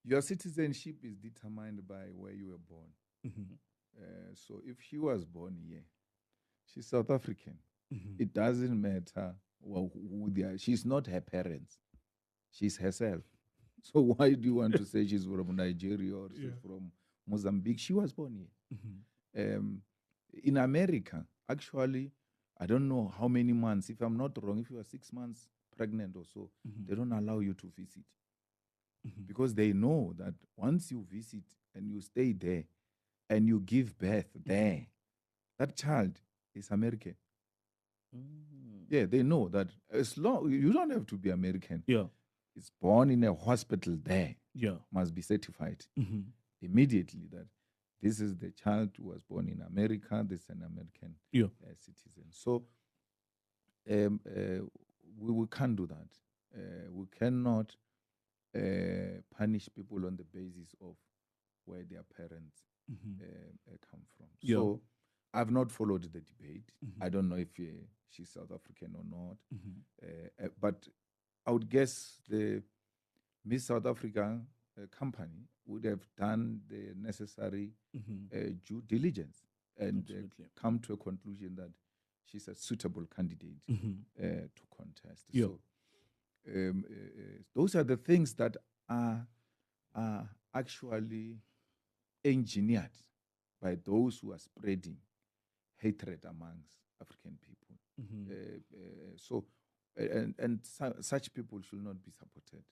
Your citizenship is determined by where you were born. So if she was born here, she's South African. It doesn't matter who they are. She's not her parents. She's herself. So why do you want to say she's from Nigeria or she's from Mozambique? She was born here. In America, actually, I don't know how many months. If I'm not wrong, if you are 6 months pregnant or so, they don't allow you to visit. Because they know that once you visit and you stay there and you give birth there, that child is American. Yeah, they know that as long you don't have to be American. Yeah. It's born in a hospital there. Yeah. Must be certified immediately that this is the child who was born in America. This is an American citizen. So we can't do that. We cannot punish people on the basis of where their parents come from. So I've not followed the debate. I don't know if she's South African or not. But I would guess the Miss South Africa company would have done the necessary due diligence and come to a conclusion that she's a suitable candidate to contest. So those are the things that are actually engineered by those who are spreading hatred amongst African people. So such people should not be supported.